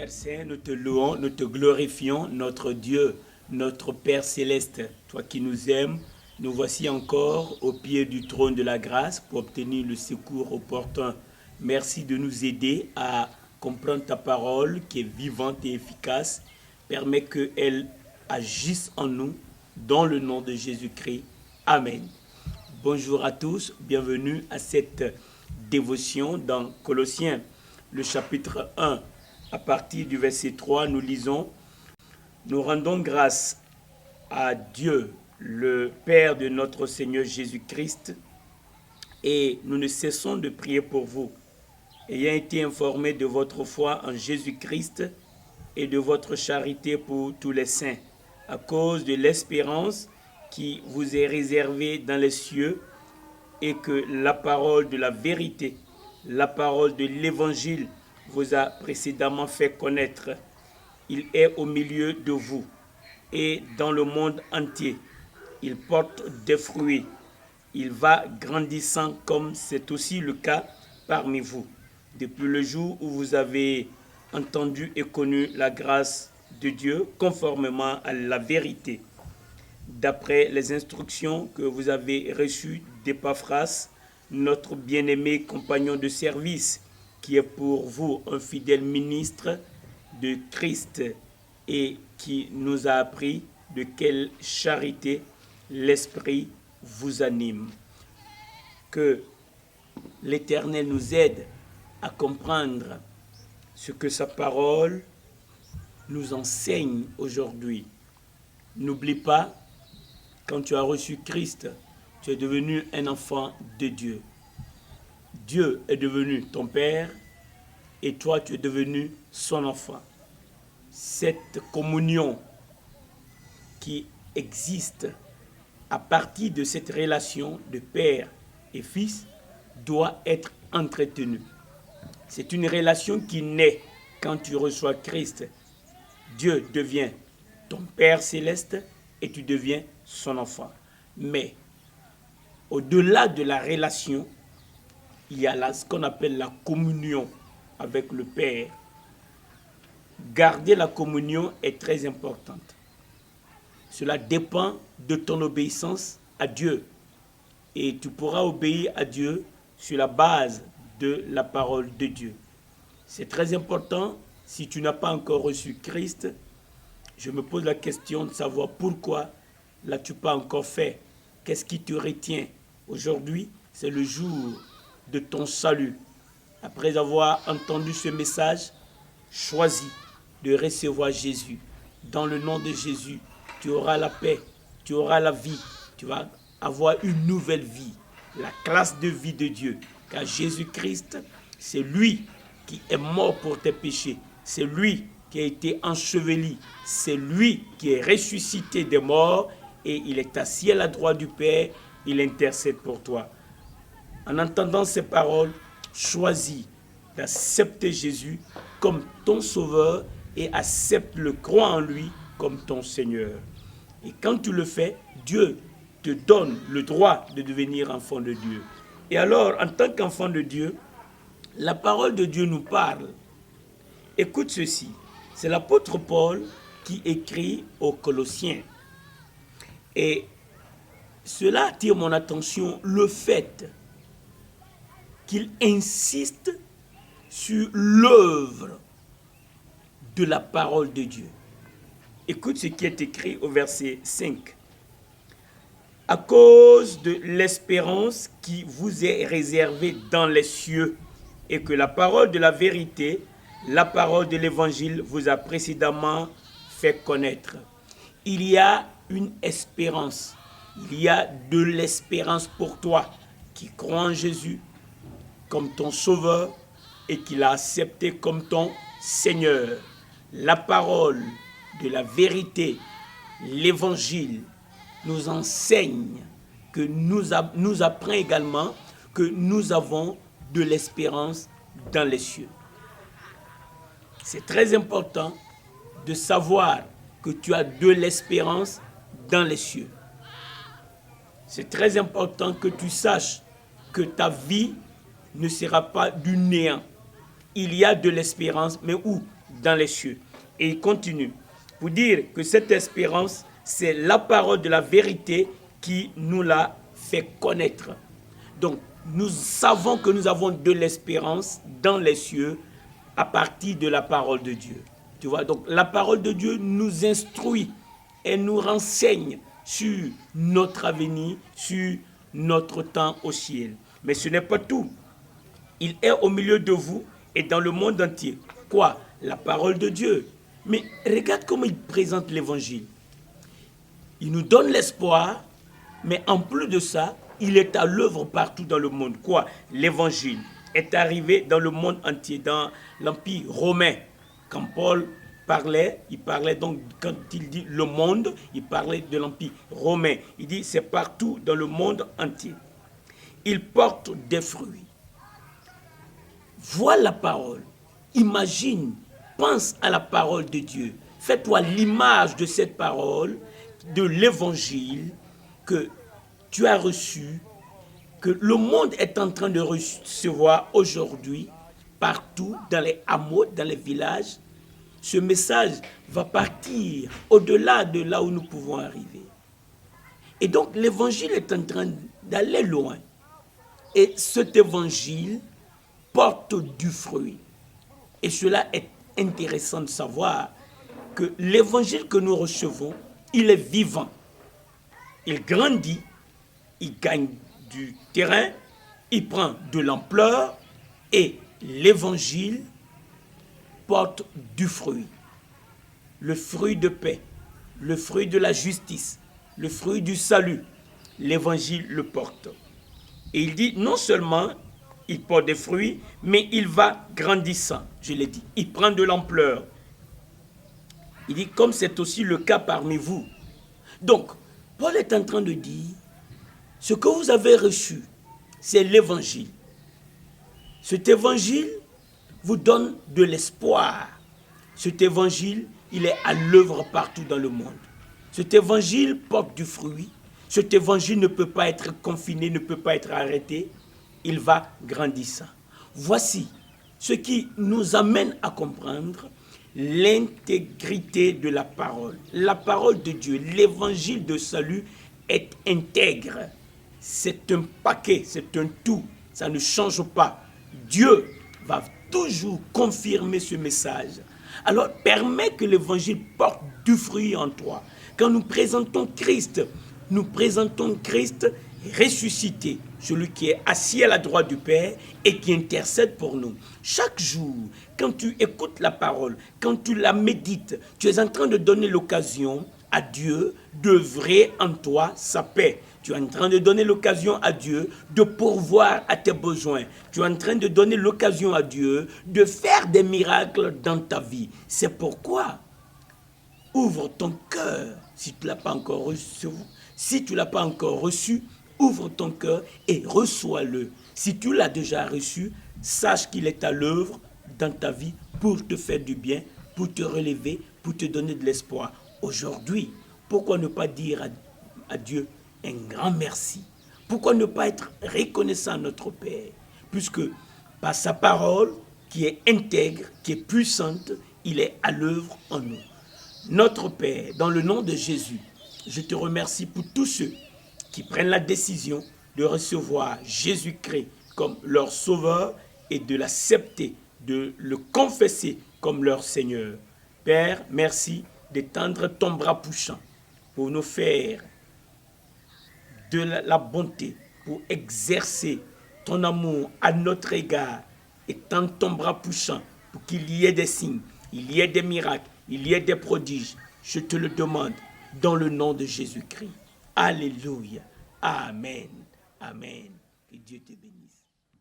Père Saint, nous te louons, nous te glorifions, notre Dieu, notre Père Céleste, toi qui nous aimes. Nous voici encore au pied du trône de la grâce pour obtenir le secours opportun. Merci de nous aider à comprendre ta parole qui est vivante et efficace. Permets qu'elle agisse en nous dans le nom de Jésus-Christ. Amen. Bonjour à tous, bienvenue à cette dévotion dans Colossiens, le chapitre 1. À partir du verset 3, nous lisons « Nous rendons grâce à Dieu, le Père de notre Seigneur Jésus-Christ, et nous ne cessons de prier pour vous, ayant été informés de votre foi en Jésus-Christ et de votre charité pour tous les saints, à cause de l'espérance qui vous est réservée dans les cieux, et que la parole de la vérité, la parole de l'Évangile vous a précédemment fait connaître. Il est au milieu de vous et dans le monde entier. Il porte des fruits. Il va grandissant comme c'est aussi le cas parmi vous. Depuis le jour où vous avez entendu et connu la grâce de Dieu conformément à la vérité, d'après les instructions que vous avez reçues d'Épaphras, notre bien-aimé compagnon de service, qui est pour vous un fidèle ministre de Christ et qui nous a appris de quelle charité l'Esprit vous anime. Que l'Éternel nous aide à comprendre ce que sa parole nous enseigne aujourd'hui. N'oublie pas, quand tu as reçu Christ, tu es devenu un enfant de Dieu. Dieu est devenu ton Père et toi, tu es devenu son enfant. Cette communion qui existe à partir de cette relation de Père et Fils doit être entretenue. C'est une relation qui naît quand tu reçois Christ. Dieu devient ton Père céleste et tu deviens son enfant. Mais au-delà de la relation, il y a ce qu'on appelle la communion avec le Père. Garder la communion est très importante. Cela dépend de ton obéissance à Dieu. Et tu pourras obéir à Dieu sur la base de la parole de Dieu. C'est très important. Si tu n'as pas encore reçu Christ, je me pose la question de savoir pourquoi l'as-tu pas encore fait. Qu'est-ce qui te retient? Aujourd'hui, c'est le jour de ton salut. Après avoir entendu ce message, choisis de recevoir Jésus. Dans le nom de Jésus, tu auras la paix, tu auras la vie, tu vas avoir une nouvelle vie, la classe de vie de Dieu. Car Jésus-Christ, c'est lui qui est mort pour tes péchés. C'est lui qui a été enseveli. C'est lui qui est ressuscité des morts et il est assis à la droite du Père. Il intercède pour toi. En entendant ces paroles, choisis d'accepter Jésus comme ton sauveur et accepte-le, crois en lui comme ton Seigneur. Et quand tu le fais, Dieu te donne le droit de devenir enfant de Dieu. Et alors, en tant qu'enfant de Dieu, la parole de Dieu nous parle. Écoute ceci, c'est l'apôtre Paul qui écrit aux Colossiens. Et cela attire mon attention, le fait qu'il insiste sur l'œuvre de la parole de Dieu. Écoute ce qui est écrit au verset 5. À cause de l'espérance qui vous est réservée dans les cieux, et que la parole de la vérité, la parole de l'évangile vous a précédemment fait connaître. Il y a une espérance. Il y a de l'espérance pour toi qui crois en Jésus comme ton sauveur et qui l'a accepté comme ton Seigneur. La parole de la vérité, l'évangile, nous enseigne, que nous apprend également que nous avons de l'espérance dans les cieux. C'est très important de savoir que tu as de l'espérance dans les cieux. C'est très important que tu saches que ta vie ne sera pas du néant. Il y a de l'espérance, mais où? dans les cieux. Et il continue pour dire que cette espérance, c'est la parole de la vérité qui nous l'a fait connaître. Donc, nous savons que nous avons de l'espérance dans les cieux à partir de la parole de Dieu. Tu vois, donc la parole de Dieu nous instruit et nous renseigne sur notre avenir, sur notre temps au ciel. Mais ce n'est pas tout. Il est au milieu de vous et dans le monde entier. Quoi? La parole de Dieu. Mais regarde comment il présente l'évangile. Il nous donne l'espoir, mais en plus de ça, il est à l'œuvre partout dans le monde. Quoi? L'évangile est arrivé dans le monde entier, dans l'Empire romain. Quand Paul parlait, il parlait donc, quand il dit le monde, il parlait de l'Empire romain. Il dit c'est partout dans le monde entier. Il porte des fruits. Vois la parole. Imagine, pense à la parole de Dieu. Fais-toi l'image de cette parole, de l'évangile que tu as reçu, que le monde est en train de recevoir aujourd'hui, partout, dans les hameaux, dans les villages. Ce message va partir au-delà de là où nous pouvons arriver. Et donc l'évangile est en train d'aller loin. Et cet évangile porte du fruit. Et cela est intéressant de savoir que l'évangile que nous recevons, il est vivant. Il grandit, il gagne du terrain, il prend de l'ampleur et l'évangile porte du fruit. Le fruit de paix, le fruit de la justice, le fruit du salut. L'évangile le porte. Et il dit non seulement il porte des fruits, mais il va grandissant. Je l'ai dit, il prend de l'ampleur. Il dit comme c'est aussi le cas parmi vous. Donc, Paul est en train de dire, ce que vous avez reçu, c'est l'évangile. Cet évangile vous donne de l'espoir. Cet évangile, il est à l'œuvre partout dans le monde. Cet évangile porte du fruit. Cet évangile ne peut pas être confiné, ne peut pas être arrêté. Il va grandissant. Voici ce qui nous amène à comprendre l'intégrité de la parole. La parole de Dieu, l'évangile de salut est intègre. C'est un paquet, c'est un tout. Ça ne change pas. Dieu va toujours confirmer ce message. Alors, permets que l'évangile porte du fruit en toi. Quand nous présentons Christ ressuscité, celui qui est assis à la droite du Père et qui intercède pour nous. Chaque jour, quand tu écoutes la parole, quand tu la médites, tu es en train de donner l'occasion à Dieu d'œuvrer en toi sa paix. Tu es en train de donner l'occasion à Dieu de pourvoir à tes besoins. Tu es en train de donner l'occasion à Dieu de faire des miracles dans ta vie. C'est pourquoi ouvre ton cœur si tu ne l'as pas encore reçu. Si tu ne l'as pas encore reçu, ouvre ton cœur et reçois-le. Si tu l'as déjà reçu, sache qu'il est à l'œuvre dans ta vie pour te faire du bien, pour te relever, pour te donner de l'espoir. Aujourd'hui, pourquoi ne pas dire à Dieu un grand merci? Pourquoi ne pas être reconnaissant à notre Père? Puisque par sa parole, qui est intègre, qui est puissante, il est à l'œuvre en nous. Notre Père, dans le nom de Jésus, je te remercie pour tous ceux qui prennent la décision de recevoir Jésus-Christ comme leur sauveur et de l'accepter, de le confesser comme leur Seigneur. Père, merci d'étendre ton bras poussant pour nous faire de la bonté, pour exercer ton amour à notre égard. Étends ton bras poussant pour qu'il y ait des signes, il y ait des miracles, il y ait des prodiges. Je te le demande dans le nom de Jésus-Christ. Alléluia. Amen. Amen. Que Dieu te bénisse.